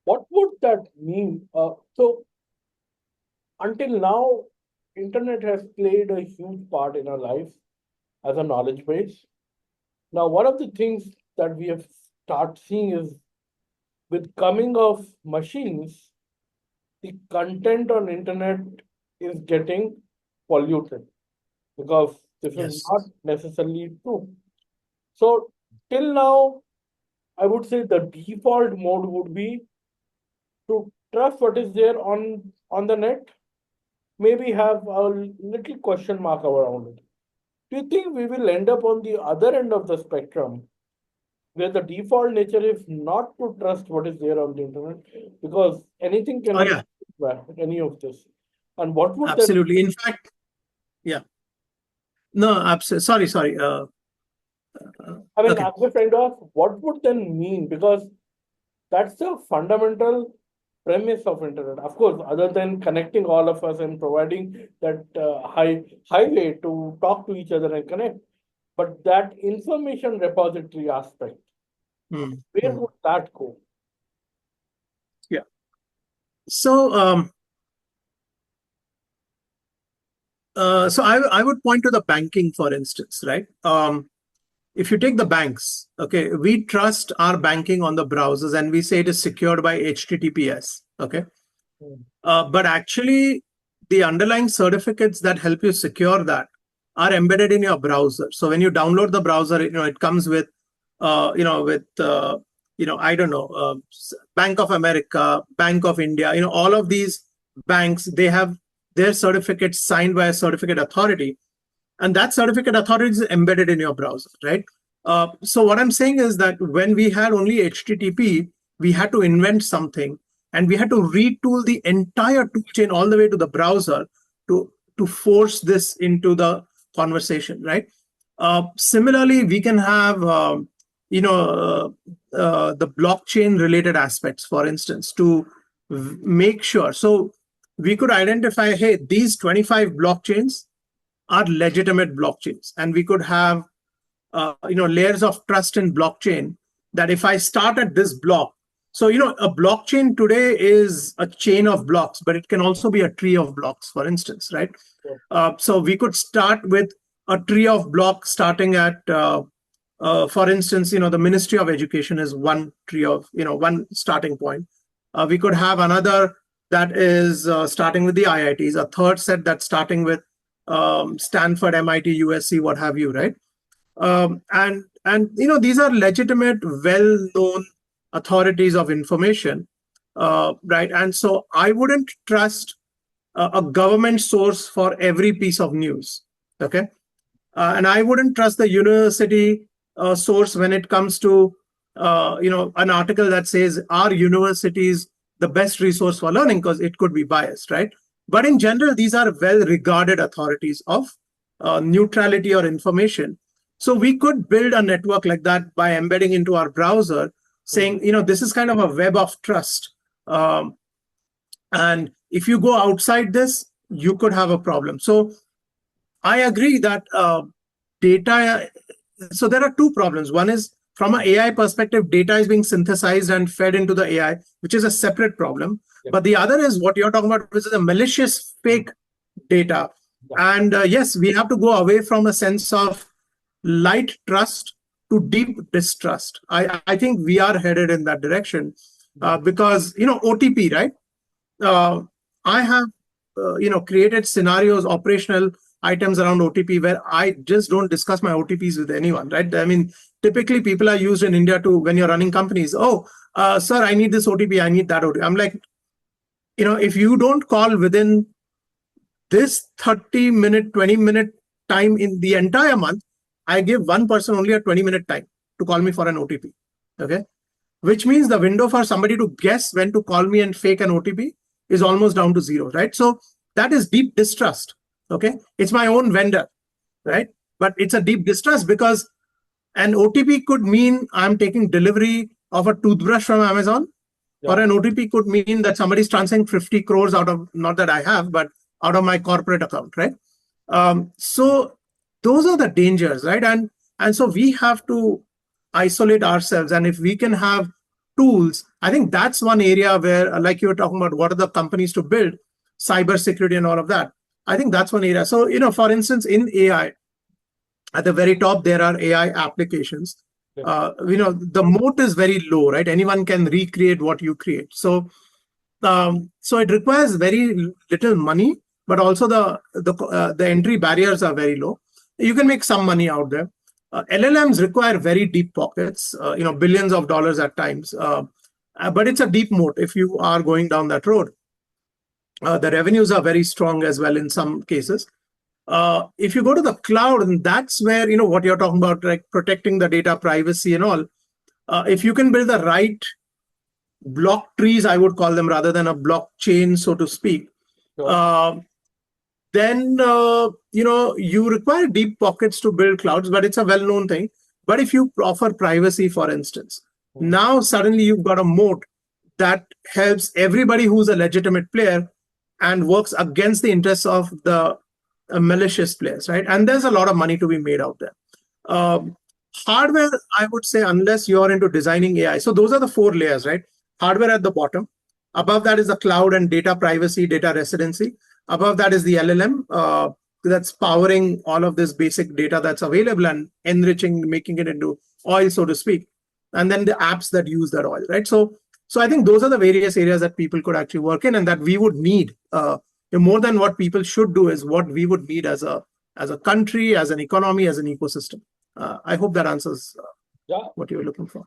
what would that mean? So until now, internet has played a huge part in our life as a knowledge base. Now, one of the things that we have start seeing is with coming of machines, the content on internet is getting polluted because this is Yes. not necessarily true. So till now, I would say the default mode would be to trust what is there on the net, maybe have a little question mark around it. Do you think we will end up on the other end of the spectrum where the default nature is not to trust what is there on the internet because anything Oh, can be yeah, any of this? And what would that? absolutely. In fact, yeah. No, absolutely. Sorry. I mean, Okay. I'm just trying to ask, what would then mean? Because that's the fundamental premise of internet. Of course, other than connecting all of us and providing that highway to talk to each other and connect, but that information repository aspect, Mm, where mm. would that go? Yeah. So, I would point to the banking, for instance, right? If you take the banks, okay, we trust our banking on the browsers and we say it is secured by HTTPS, okay? Hmm. But actually, the underlying certificates that help you secure that are embedded in your browser. So when you download the browser, it comes with, I don't know, Bank of America, Bank of India, all of these banks, they have their certificates signed by a certificate authority, and that certificate authority is embedded in your browser, right? So what I'm saying is that when we had only HTTP, we had to invent something, and we had to retool the entire tool chain all the way to the browser to force this into the conversation, right? Similarly, we can have the blockchain related aspects, for instance, to make sure. So we could identify, hey, these 25 blockchains are legitimate blockchains, and we could have layers of trust in blockchain, that if I start at this block, so a blockchain today is a chain of blocks, but it can also be a tree of blocks, for instance, right? So, So we could start with a tree of blocks starting at for instance, the Ministry of Education is one tree of, one starting point. We could have another that is starting with the IITs, a third set that's starting with Stanford, MIT, USC, what have you, right? And these are legitimate, well-known authorities of information, right? And so I wouldn't trust a government source for every piece of news, okay? And I wouldn't trust the university source when it comes to an article that says our university is the best resource for learning, because it could be biased, right? But in general, these are well regarded authorities of neutrality or information. So we could build a network like that by embedding into our browser, hmm. saying, this is kind of a web of trust. And if you go outside this, you could have a problem. So I agree that data. So there are two problems. One is, from an AI perspective, data is being synthesized and fed into the AI, which is a separate problem. Yeah, But the other is what you're talking about, which is a malicious fake data. yeah. And yes, we have to go away from a sense of light trust to deep distrust. I think we are headed in that direction Mhm. because, OTP, right? uh, I have created scenarios, operational items around OTP where I just don't discuss my OTPs with anyone, right? I mean, typically people are used in India to, when you're running companies. Oh, sir, I need this OTP, I need that OTP. I'm like, if you don't call within this 30-minute, 20-minute time in the entire month, I give one person only a 20-minute time to call me for an OTP. Okay. Which means the window for somebody to guess when to call me and fake an OTP is almost down to zero, right? So that is deep distrust. Okay. It's my own vendor, So, right? But it's a deep distrust because an OTP could mean I'm taking delivery of a toothbrush from Amazon, or yeah. an OTP could mean that somebody's transferring 50 crores out of, not that I have, but out of my corporate account, right? So those are the dangers, right? And so we have to isolate ourselves. And if we can have tools, I think that's one area where, like you were talking about, what are the companies to build, cybersecurity and all of that. I think that's one area. So, for instance, in AI, at the very top, there are AI applications. The moat is very low, right? Anyone can recreate what you create. So it requires very little money, but also the entry barriers are very low. You can make some money out there. LLMs require very deep pockets, billions of dollars at times. But it's a deep moat if you are going down that road. The revenues are very strong as well in some cases. If you go to the cloud, and that's where what you're talking about, like protecting the data privacy and all. If you can build the right block trees, I would call them, rather than a blockchain, so to speak, then you require deep pockets to build clouds, but it's a well-known thing. But if you offer privacy, for instance, now suddenly you've got a moat that helps everybody who's a legitimate player and works against the interests of the malicious players, right? And there's a lot of money to be made out there. Hardware, I would say, unless you're into designing AI. So those are the 4 layers, right? Hardware at the bottom. Above that is the cloud and data privacy, data residency. Above that is the LLM that's powering all of this basic data that's available and enriching, making it into oil, so to speak. And then the apps that use that oil, right? So I think those are the various areas that people could actually work in, and that we would need. More than what people should do is what we would need as a country, as an economy, as an ecosystem. I hope that answers what you were looking for.